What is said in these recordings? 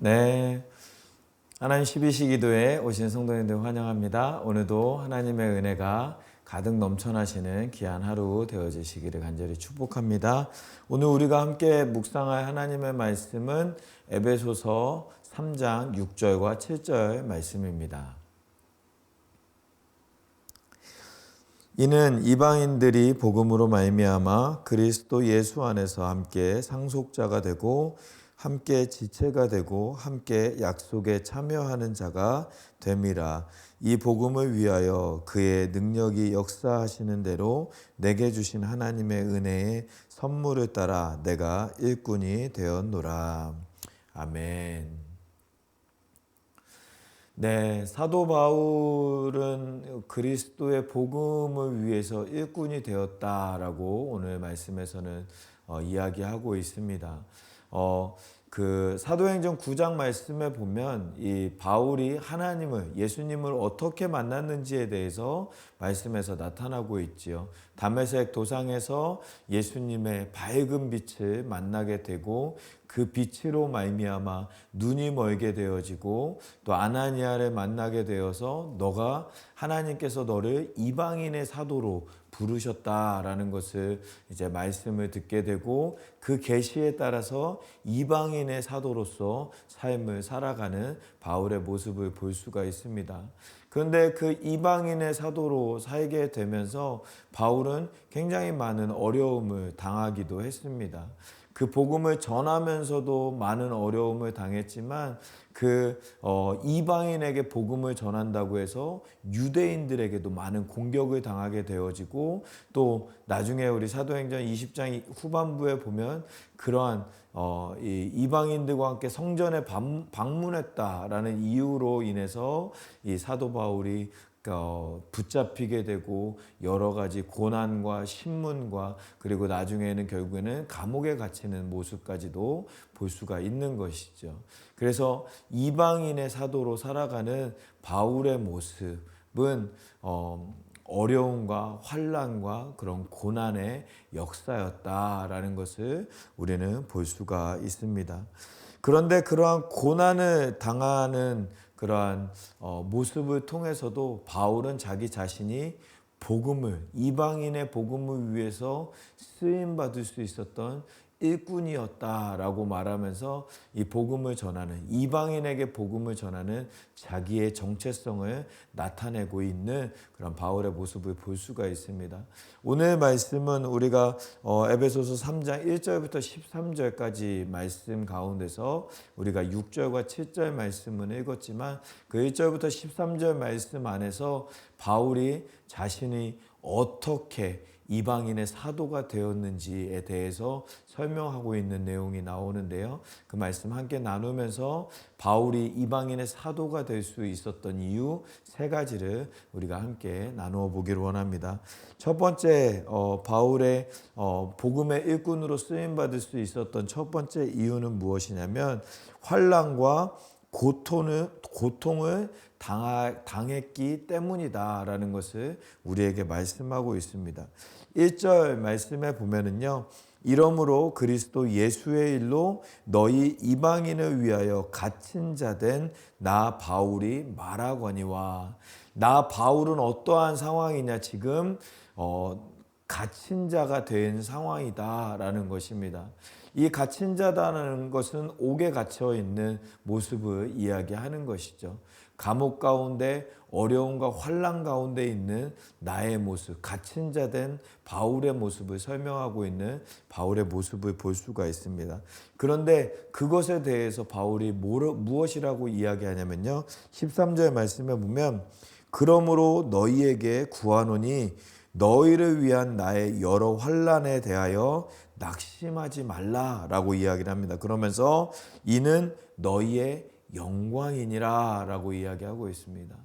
네, 하나님 12시 기도에 오신 성도님들 환영합니다. 오늘도 하나님의 은혜가 가득 넘쳐나시는 귀한 하루 되어지시기를 간절히 축복합니다. 오늘 우리가 함께 묵상할 하나님의 말씀은 에베소서 3장 6절과 7절 말씀입니다. 이는 이방인들이 복음으로 말미암아 그리스도 예수 안에서 함께 상속자가 되고 함께 지체가 되고 함께 약속에 참여하는 자가 됨이라. 이 복음을 위하여 그의 능력이 역사하시는 대로 내게 주신 하나님의 은혜의 선물을 따라 내가 일꾼이 되었노라. 아멘. 네, 사도 바울은 그리스도의 복음을 위해서 일꾼이 되었다라고 오늘 말씀에서는 이야기하고 있습니다. 그 사도행전 9장 말씀에 보면 이 바울이 하나님을, 예수님을 어떻게 만났는지에 대해서 말씀에서 나타나고 있지요. 다메섹 도상에서 예수님의 밝은 빛을 만나게 되고 그 빛으로 말미암아 눈이 멀게 되어지고 또 아나니아를 만나게 되어서 너가 하나님께서 너를 이방인의 사도로 부르셨다라는 것을 이제 말씀을 듣게 되고 그 계시에 따라서 이방인의 사도로서 삶을 살아가는 바울의 모습을 볼 수가 있습니다. 그런데 그 이방인의 사도로 살게 되면서 바울은 굉장히 많은 어려움을 당하기도 했습니다. 그 복음을 전하면서도 많은 어려움을 당했지만 이방인에게 복음을 전한다고 해서 유대인들에게도 많은 공격을 당하게 되어지고 또 나중에 우리 사도행전 20장 후반부에 보면 그러한 이방인들과 함께 성전에 방문했다라는 이유로 인해서 이 사도 바울이 붙잡히게 되고 여러 가지 고난과 신문과 그리고 나중에는 결국에는 감옥에 갇히는 모습까지도 볼 수가 있는 것이죠. 그래서 이방인의 사도로 살아가는 바울의 모습은 어려움과 환난과 그런 고난의 역사였다라는 것을 우리는 볼 수가 있습니다. 그런데 그러한 고난을 당하는 그러한 모습을 통해서도 바울은 자기 자신이 이방인의 복음을 위해서 쓰임받을 수 있었던 일꾼이었다라고 말하면서 이 복음을 전하는, 이방인에게 복음을 전하는 자기의 정체성을 나타내고 있는 그런 바울의 모습을 볼 수가 있습니다. 오늘 말씀은 우리가 에베소서 3장 1절부터 13절까지 말씀 가운데서 우리가 6절과 7절 말씀은 읽었지만 그 1절부터 13절 말씀 안에서 바울이 자신이 어떻게 이방인의 사도가 되었는지에 대해서 설명하고 있는 내용이 나오는데요. 그 말씀 함께 나누면서 바울이 이방인의 사도가 될 수 있었던 이유 3가지를 우리가 함께 나누어 보기를 원합니다. 첫 번째, 바울의 복음의 일꾼으로 쓰임받을 수 있었던 첫 번째 이유는 무엇이냐면 환난과 고통을 당했기 때문이다라는 것을 우리에게 말씀하고 있습니다. 1절 말씀에 보면은요. 이러므로 그리스도 예수의 일로 너희 이방인을 위하여 갇힌 자 된 나 바울이 말하거니와. 나 바울은 어떠한 상황이냐, 지금 갇힌 자가 된 상황이다라는 것입니다. 이 갇힌 자다라는 것은 옥에 갇혀 있는 모습을 이야기하는 것이죠. 감옥 가운데 어려움과 환난 가운데 있는 나의 모습, 갇힌 자 된 바울의 모습을 설명하고 있는 바울의 모습을 볼 수가 있습니다. 그런데 그것에 대해서 바울이 무엇이라고 이야기하냐면요. 13절 말씀에 보면 그러므로 너희에게 구하노니 너희를 위한 나의 여러 환난에 대하여 낙심하지 말라라고 이야기를 합니다. 그러면서 이는 너희의 영광이니라 라고 이야기하고 있습니다.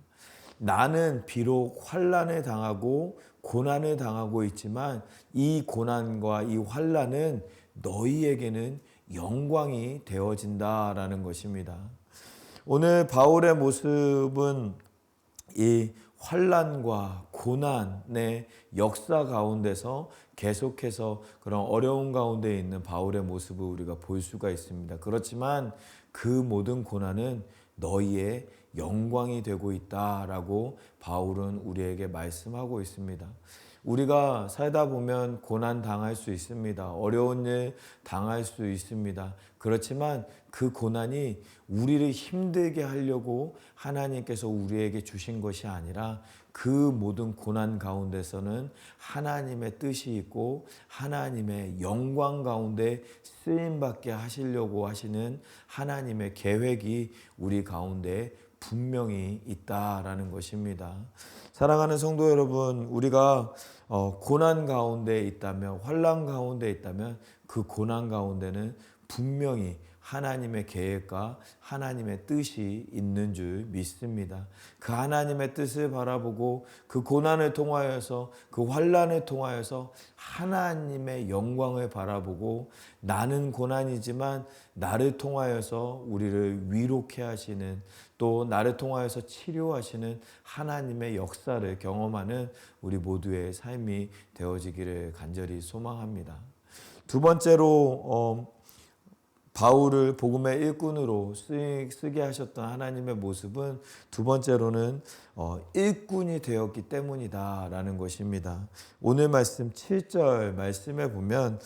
나는 비록 환난을 당하고 고난을 당하고 있지만 이 고난과 이 환난은 너희에게는 영광이 되어진다라는 것입니다. 오늘 바울의 모습은 이 환난과 고난의 역사 가운데서 계속해서 그런 어려운 가운데 있는 바울의 모습을 우리가 볼 수가 있습니다. 그렇지만 그 모든 고난은 너희의 영광이 되고 있다라고 바울은 우리에게 말씀하고 있습니다. 우리가 살다 보면 고난 당할 수 있습니다. 어려운 일 당할 수 있습니다. 그렇지만 그 고난이 우리를 힘들게 하려고 하나님께서 우리에게 주신 것이 아니라 그 모든 고난 가운데서는 하나님의 뜻이 있고 하나님의 영광 가운데 쓰임받게 하시려고 하시는 하나님의 계획이 우리 가운데 분명히 있다라는 것입니다. 사랑하는 성도 여러분, 우리가 고난 가운데 있다면, 환난 가운데 있다면 그 고난 가운데는 분명히 하나님의 계획과 하나님의 뜻이 있는 줄 믿습니다. 그 하나님의 뜻을 바라보고 그 고난을 통하여서 그 환난을 통하여서 하나님의 영광을 바라보고 나는 고난이지만 나를 통하여서 우리를 위로케 하시는 또 나를 통하여서 치료하시는 하나님의 역사를 경험하는 우리 모두의 삶이 되어지기를 간절히 소망합니다. 두 번째로 바울을 복음의 일꾼으로 쓰게 하셨던 하나님의 모습은 두 번째로는 일꾼이 되었기 때문이다라는 것입니다. 오늘 말씀 7절 말씀에 보면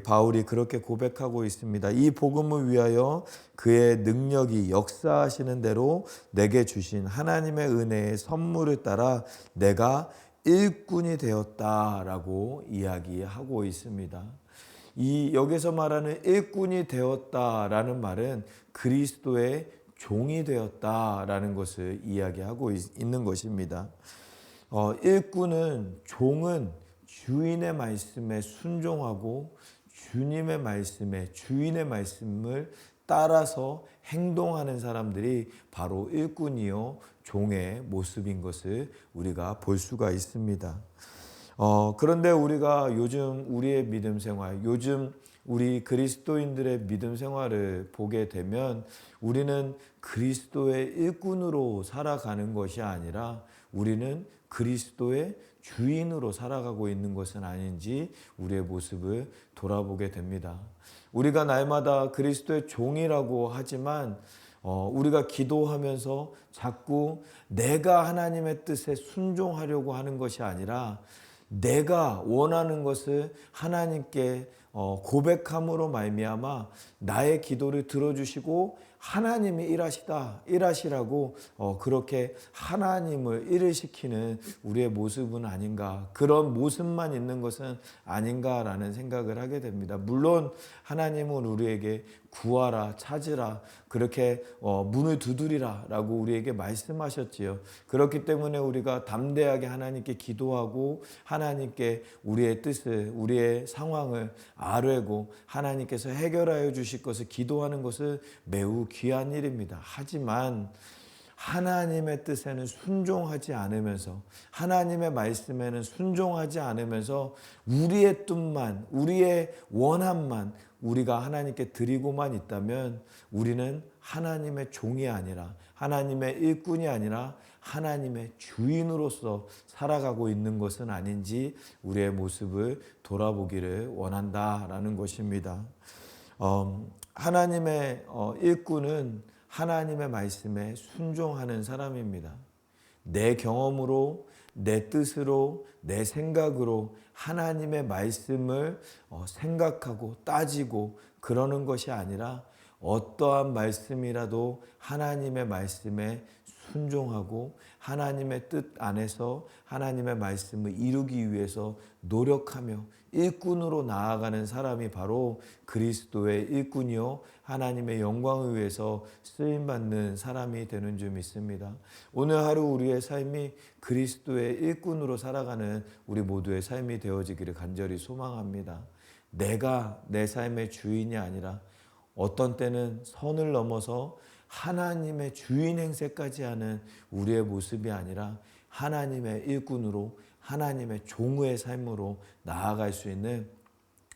바울이 그렇게 고백하고 있습니다. 이 복음을 위하여 그의 능력이 역사하시는 대로 내게 주신 하나님의 은혜의 선물을 따라 내가 일꾼이 되었다라고 이야기하고 있습니다. 여기서 말하는 일꾼이 되었다라는 말은 그리스도의 종이 되었다라는 것을 이야기하고 있는 것입니다. 일꾼은 종은 주인의 말씀에 순종하고 주님의 말씀에 주인의 말씀을 따라서 행동하는 사람들이 바로 일꾼이요 종의 모습인 것을 우리가 볼 수가 있습니다. 그런데 우리가 요즘 우리의 믿음 생활, 요즘 우리 그리스도인들의 믿음 생활을 보게 되면 우리는 그리스도의 일꾼으로 살아가는 것이 아니라 우리는 그리스도의 주인으로 살아가고 있는 것은 아닌지 우리의 모습을 돌아보게 됩니다. 우리가 날마다 그리스도의 종이라고 하지만 우리가 기도하면서 자꾸 내가 하나님의 뜻에 순종하려고 하는 것이 아니라 내가 원하는 것을 하나님께 고백함으로 말미암아 나의 기도를 들어주시고 하나님이 일하시라고 그렇게 하나님을 일을 시키는 우리의 모습은 아닌가, 그런 모습만 있는 것은 아닌가라는 생각을 하게 됩니다. 물론 하나님은 우리에게 구하라, 찾으라, 그렇게 문을 두드리라 라고 우리에게 말씀하셨지요. 그렇기 때문에 우리가 담대하게 하나님께 기도하고 하나님께 우리의 뜻을, 우리의 상황을 아뢰고 하나님께서 해결하여 주실 것을 기도하는 것은 매우 귀한 일입니다. 하지만 하나님의 뜻에는 순종하지 않으면서, 하나님의 말씀에는 순종하지 않으면서 우리의 뜻만, 우리의 원함만 우리가 하나님께 드리고만 있다면 우리는 하나님의 종이 아니라, 하나님의 일꾼이 아니라 하나님의 주인으로서 살아가고 있는 것은 아닌지 우리의 모습을 돌아보기를 원한다라는 것입니다. 하나님의 일꾼은 하나님의 말씀에 순종하는 사람입니다. 내 경험으로, 내 뜻으로, 내 생각으로 하나님의 말씀을 생각하고 따지고 그러는 것이 아니라 어떠한 말씀이라도 하나님의 말씀에 순종하고 하나님의 뜻 안에서 하나님의 말씀을 이루기 위해서 노력하며 일꾼으로 나아가는 사람이 바로 그리스도의 일꾼이요 하나님의 영광을 위해서 쓰임받는 사람이 되는 줄 믿습니다. 오늘 하루 우리의 삶이 그리스도의 일꾼으로 살아가는 우리 모두의 삶이 되어지기를 간절히 소망합니다. 내가 내 삶의 주인이 아니라 어떤 때는 선을 넘어서 하나님의 주인 행세까지 하는 우리의 모습이 아니라 하나님의 일꾼으로, 하나님의 종의 삶으로 나아갈 수 있는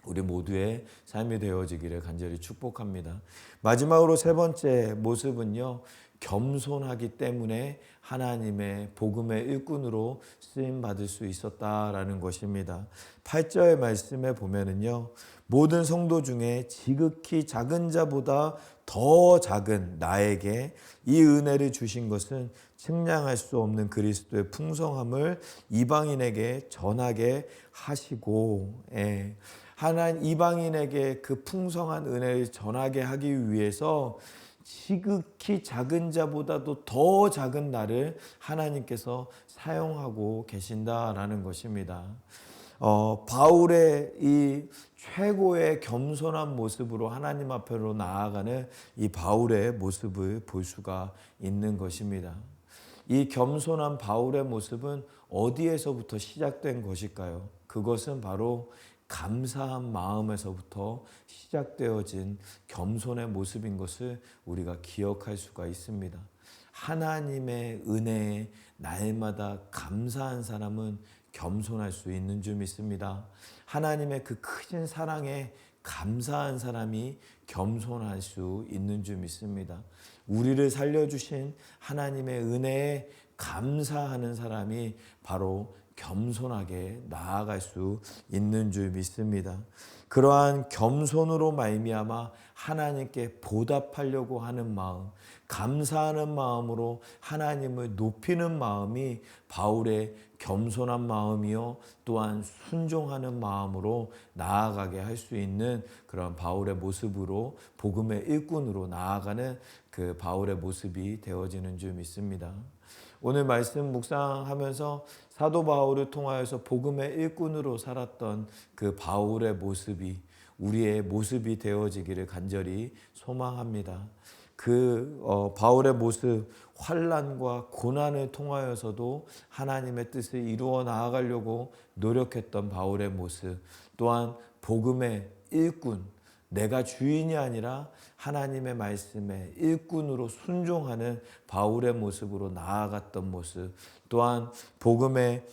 우리 모두의 삶이 되어지기를 간절히 축복합니다. 마지막으로 세 번째 모습은요, 겸손하기 때문에 하나님의 복음의 일꾼으로 쓰임 받을 수 있었다라는 것입니다. 8절 말씀에 보면은요, 모든 성도 중에 지극히 작은 자보다 더 작은 나에게 이 은혜를 주신 것은 측량할 수 없는 그리스도의 풍성함을 이방인에게 전하게 하시고, 하나님 이방인에게 그 풍성한 은혜를 전하게 하기 위해서 지극히 작은 자보다도 더 작은 나를 하나님께서 사용하고 계신다라는 것입니다. 바울의 이 최고의 겸손한 모습으로 하나님 앞으로 나아가는 이 바울의 모습을 볼 수가 있는 것입니다. 이 겸손한 바울의 모습은 어디에서부터 시작된 것일까요? 그것은 바로 감사한 마음에서부터 시작되어진 겸손의 모습인 것을 우리가 기억할 수가 있습니다. 하나님의 은혜에 날마다 감사한 사람은 겸손할 수 있는 줄 믿습니다. 하나님의 그 크신 사랑에 감사한 사람이 겸손할 수 있는 줄 믿습니다. 우리를 살려주신 하나님의 은혜에 감사하는 사람이 바로 겸손하게 나아갈 수 있는 줄 믿습니다. 그러한 겸손으로 말미암아 하나님께 보답하려고 하는 마음, 감사하는 마음으로 하나님을 높이는 마음이 바울의 겸손한 마음이요, 또한 순종하는 마음으로 나아가게 할 수 있는 그런 바울의 모습으로 복음의 일꾼으로 나아가는 그 바울의 모습이 되어지는 줄 믿습니다. 오늘 말씀 묵상하면서 사도 바울을 통하여서 복음의 일꾼으로 살았던 그 바울의 모습이 우리의 모습이 되어지기를 간절히 소망합니다. 바울의 모습, 환난과 고난을 통하여서도 하나님의 뜻을 이루어 나아가려고 노력했던 바울의 모습, 또한 복음의 일꾼, 내가 주인이 아니라 하나님의 말씀에 일꾼으로 순종하는 바울의 모습으로 나아갔던 모습, 또한 복음의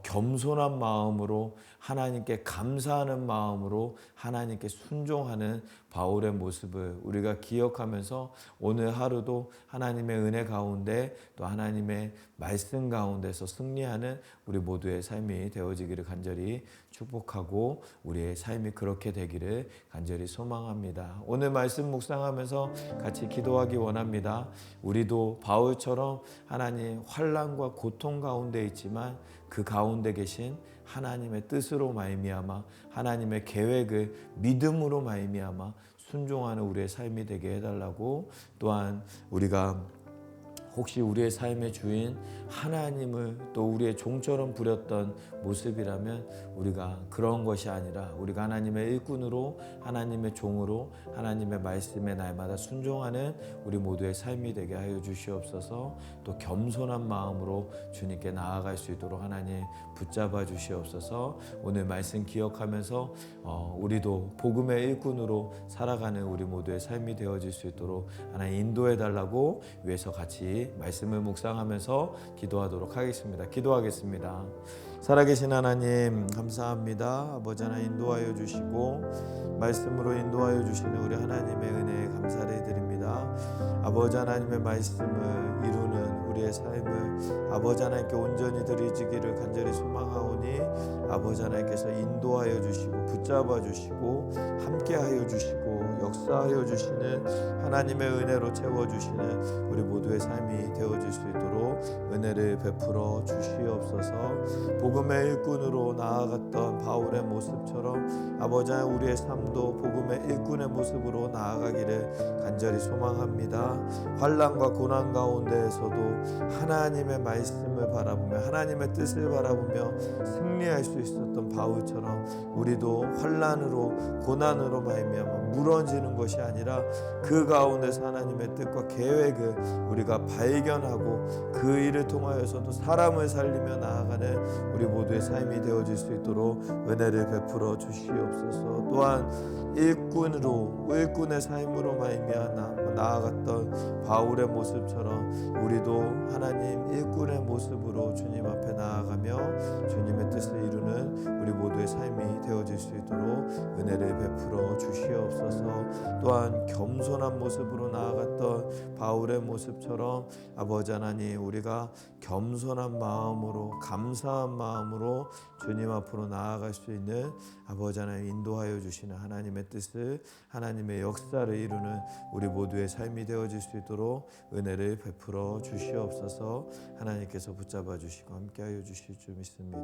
겸손한 마음으로 하나님께 감사하는 마음으로 하나님께 순종하는 바울의 모습을 우리가 기억하면서 오늘 하루도 하나님의 은혜 가운데 또 하나님의 말씀 가운데서 승리하는 우리 모두의 삶이 되어지기를 간절히 축복하고 우리의 삶이 그렇게 되기를 간절히 소망합니다. 오늘 말씀 묵상하면서 같이 기도하기 원합니다. 우리도 바울처럼 하나님 환난과 고통 가운데 있지만 그 가운데 계신 하나님의 뜻으로 말미암아 하나님의 계획을 믿음으로 말미암아 순종하는 우리의 삶이 되게 해달라고, 또한 우리가 혹시 우리의 삶의 주인 하나님을 또 우리의 종처럼 부렸던 모습이라면 우리가 그런 것이 아니라 우리가 하나님의 일꾼으로 하나님의 종으로 하나님의 말씀에 날마다 순종하는 우리 모두의 삶이 되게 하여 주시옵소서. 또 겸손한 마음으로 주님께 나아갈 수 있도록 하나님 붙잡아 주시옵소서. 오늘 말씀 기억하면서 우리도 복음의 일꾼으로 살아가는 우리 모두의 삶이 되어질 수 있도록 하나님 인도해 달라고 위해서 같이 말씀을 묵상하면서 기도하도록 하겠습니다. 기도하겠습니다. 살아계신 하나님 감사합니다. 아버지 하나님 인도하여 주시고 말씀으로 인도하여 주시는 우리 하나님의 은혜에 감사를 드립니다. 아버지 하나님의 말씀을 이루는 우리의 삶을 아버지 하나님께 온전히 드리지기를 간절히 소망하오니 아버지 하나님께서 인도하여 주시고 붙잡아 주시고 함께하여 주시고 역사하여 주시는 하나님의 은혜로 채워주시는 우리 모두의 삶이 되어질 수 있도록 은혜를 베풀어 주시옵소서. 복음의 일꾼으로 나아갔던 바울의 모습처럼 아버지 하나님 우리의 삶도 복음의 일꾼의 모습으로 나아가기를 간절히 소망합니다. 환난과 고난 가운데에서도 하나님의 말씀을 바라보며 하나님의 뜻을 바라보며 승리할 수 있었던 바울처럼 우리도 환난으로 고난으로 말미암아 무너지는 것이 아니라 그 가운데서 하나님의 뜻과 계획을 우리가 발견하고 그 일을 통하여서도 사람을 살리며 나아가는 우리 모두의 삶이 되어질 수 있도록 은혜를 베풀어 주시옵소서. 또한 일꾼의 삶으로 말미암아 나아갔던 바울의 모습처럼 우리도 하나님 일꾼의 모습으로 주님 앞에 나아가며 주님의 뜻을 이루는 우리 모두의 삶이 되어질 수 있도록 은혜를 베풀어 주시옵소서. 또한 겸손한 모습으로 나아갔던 바울의 모습처럼 아버지 하나님, 우리가 겸손한 마음으로 감사한 마음으로 주님 앞으로 나아갈 수 있는 아버지 하나님 인도하여 주시는 하나님의 뜻을, 하나님의 역사를 이루는 우리 모두의 삶이 되어질 수 있도록 은혜를 베풀어 주시옵소서. 하나님께서 붙잡아 주시고 함께하여 주실 줄 믿습니다.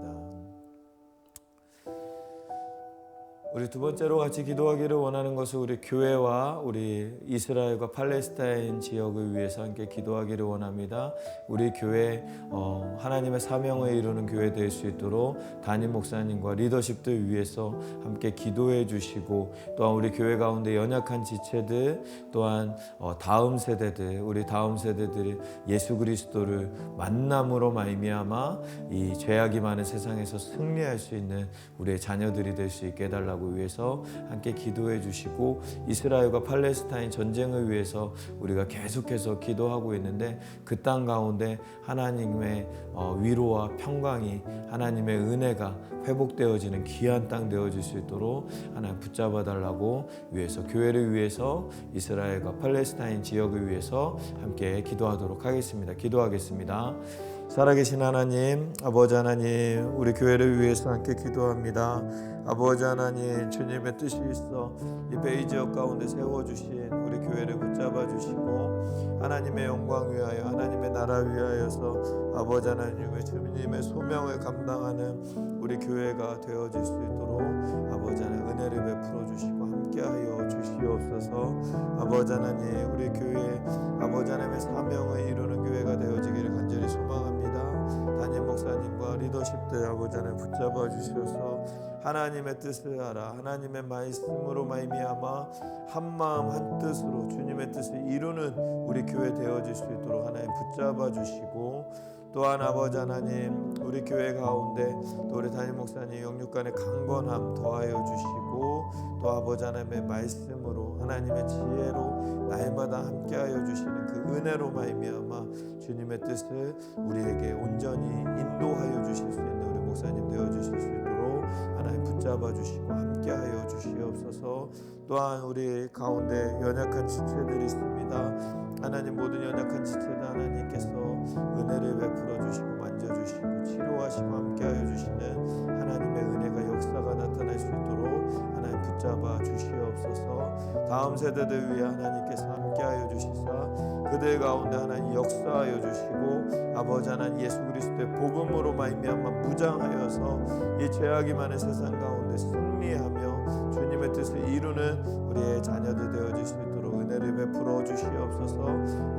우리 두 번째로 같이 기도하기를 원하는 것은 우리 교회와 우리 이스라엘과 팔레스타인 지역을 위해서 함께 기도하기를 원합니다. 우리 교회 하나님의 사명을 이루는 교회 될 수 있도록 담임 목사님과 리더십들 위해서 함께 기도해 주시고, 또한 우리 교회 가운데 연약한 지체들, 또한 다음 세대들, 우리 다음 세대들이 예수 그리스도를 만남으로 말미암아 이 죄악이 많은 세상에서 승리할 수 있는 우리의 자녀들이 될 수 있게 해달라고 위해서 함께 기도해 주시고, 이스라엘과 팔레스타인 전쟁을 위해서 우리가 계속해서 기도하고 있는데 그 땅 가운데 하나님의 위로와 평강이, 하나님의 은혜가 회복되어지는 귀한 땅 되어질 수 있도록 하나님 붙잡아 달라고 위해서, 교회를 위해서, 이스라엘과 팔레스타인 지역을 위해서 함께 기도하도록 하겠습니다. 기도하겠습니다. 살아계신 하나님, 아버지 하나님, 우리 교회를 위해서 함께 기도합니다. 아버지 하나님, 주님의 뜻이 있어 이 베이지역 가운데 세워주신 우리 교회를 붙잡아 주시고 하나님의 영광 위하여, 하나님의 나라 위하여서 아버지 하나님의 주님의 소명을 감당하는 우리 교회가 되어질 수 있도록 아버지 하나님 은혜를 베풀어 주시고 함께하여 주시옵소서. 아버지 하나님, 우리 교회 아버지 하나님의 사명을 이루는 교회가 되어지기를 간절히 소망합니다. 담임 목사님과 리더십들 아버지 하나님 붙잡아 주셔서 하나님의 뜻을 알아 하나님의 말씀으로 말미암아 한 마음 한 뜻으로 주님의 뜻을 이루는 우리 교회 되어질 수 있도록 하나님 붙잡아 주시고, 또한 아버지 하나님, 우리 교회 가운데 또 우리 담임 목사님 영육간의 강건함 더하여 주시고, 또 아버지 하나님의 말씀으로 하나님의 지혜로 날마다 함께하여 주시는 그 은혜로 말미암아 주님의 뜻을 우리에게 온전히 인도하여 주실 수 있는 우리 목사님 되어 주실 수 있도록 하나님 붙잡아 주시고 함께하여 주시옵소서. 또한 우리 가운데 연약한 지체들이 있습니다. 하나님, 모든 연약한 지체들 하나님께서 은혜를 베풀어 주시고 만져주시고 치료하시고 함께하여 주시는 하나님의 은혜가 역사가 나타날 수 있도록 하나님 붙잡아 주시옵소서. 다음 세대들 위해 하나님께서 함께하여 주시사 그들 가운데 하나님 역사하여 주시고, 아버지 하나님 예수 그리스도의 복음으로 말미암아 무장하여서 이 죄악이 많은 세상 가운데 승리하며 주님의 뜻을 이루는 우리의 자녀들 되어질 수 있도록 은혜를 베풀어 주시옵소서.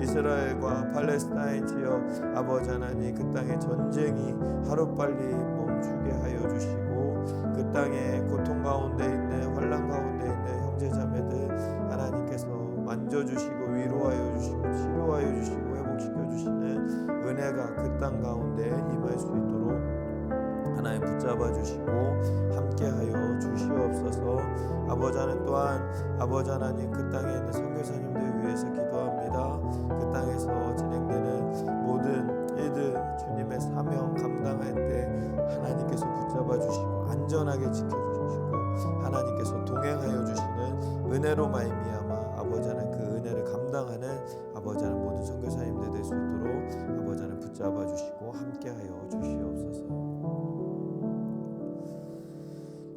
이스라엘과 팔레스타인 지역 아버지 하나님, 그 땅의 전쟁이 하루빨리 멈추게 하여 주시고, 그 땅의 고통 가운데 있는 환난 가운데 있는 형제자매들 하나님께서 만져주시고 위로하여 주시고 치료하여 주시고 회복시켜 주시는 은혜가 그 땅 가운데 임할 수 있도록 하나님 붙잡아 주시고 함께하여 주시옵소서. 아버지 하나님, 또한 아버지 하나님 그 땅에 있는 선교사님들 위해서 기도합니다. 그 땅에서 진행되는 모든 일들 주님의 사명 감당할 때 하나님께서 붙잡아 주시고 안전하게 지켜주시고 하나님께서 동행하여 주시는 은혜로 말미암아 아버지 하나님 그 은혜를 감당하는 아버지 하나님 모든 선교사님들 될 수 있도록 아버지 하나님 붙잡아 주시고 함께하여 주시옵소서.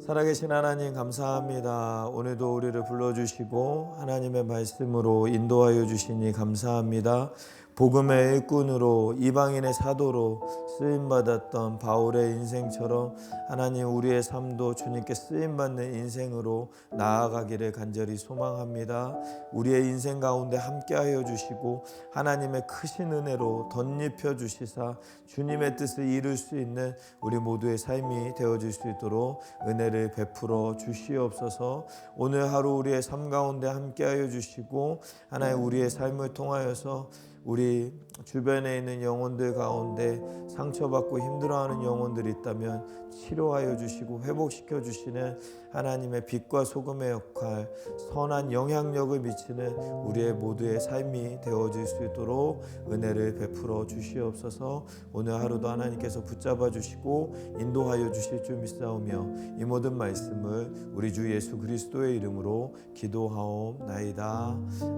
살아계신 하나님 감사합니다. 오늘도 우리를 불러주시고 하나님의 말씀으로 인도하여 주시니 감사합니다. 복음의 일꾼으로 이방인의 사도로 쓰임받았던 바울의 인생처럼 하나님 우리의 삶도 주님께 쓰임받는 인생으로 나아가기를 간절히 소망합니다. 우리의 인생 가운데 함께하여 주시고 하나님의 크신 은혜로 덧입혀 주시사 주님의 뜻을 이룰 수 있는 우리 모두의 삶이 되어질 수 있도록 은혜를 베풀어 주시옵소서. 오늘 하루 우리의 삶 가운데 함께하여 주시고 하나님 우리의 삶을 통하여서 우리 주변에 있는 영혼들 가운데 상처받고 힘들어하는 영혼들이 있다면 치료하여 주시고 회복시켜 주시는 하나님의 빛과 소금의 역할, 선한 영향력을 미치는 우리의 모두의 삶이 되어질 수 있도록 은혜를 베풀어 주시옵소서. 오늘 하루도 하나님께서 붙잡아 주시고 인도하여 주실 줄 믿사오며 이 모든 말씀을 우리 주 예수 그리스도의 이름으로 기도하옵나이다.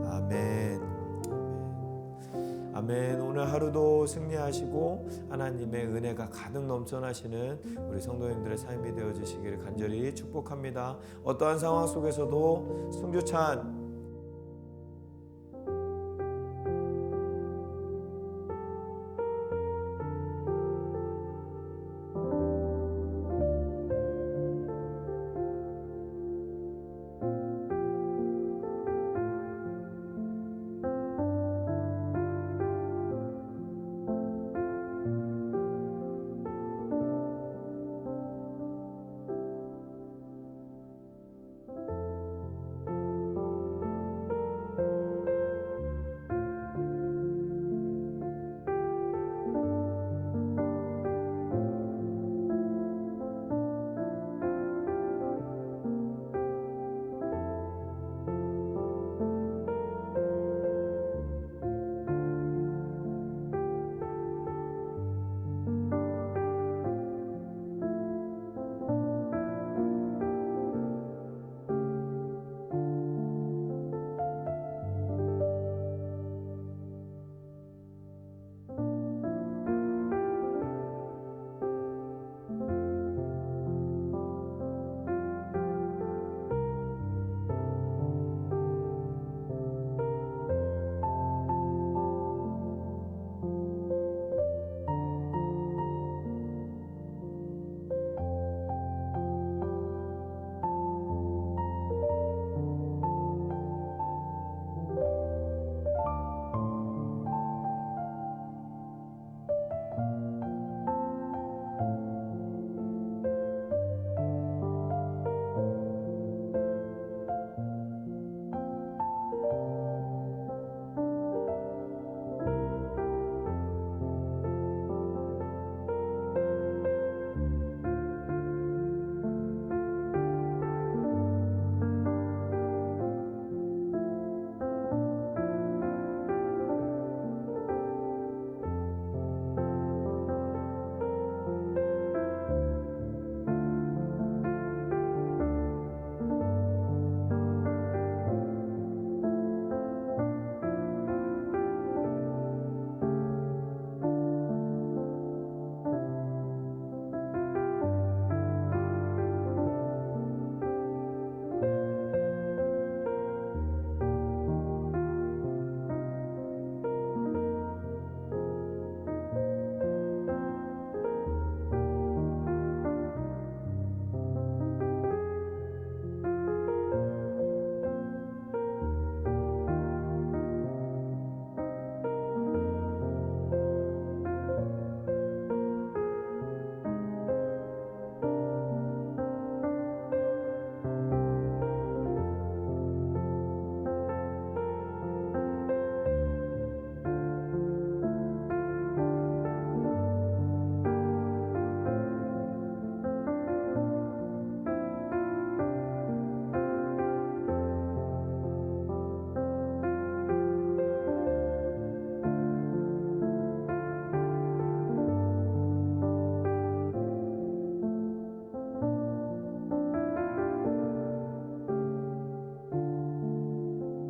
아멘. 아멘. 오늘 하루도 승리하시고 하나님의 은혜가 가득 넘쳐나시는 우리 성도님들의 삶이 되어주시기를 간절히 축복합니다. 어떠한 상황 속에서도 승주찬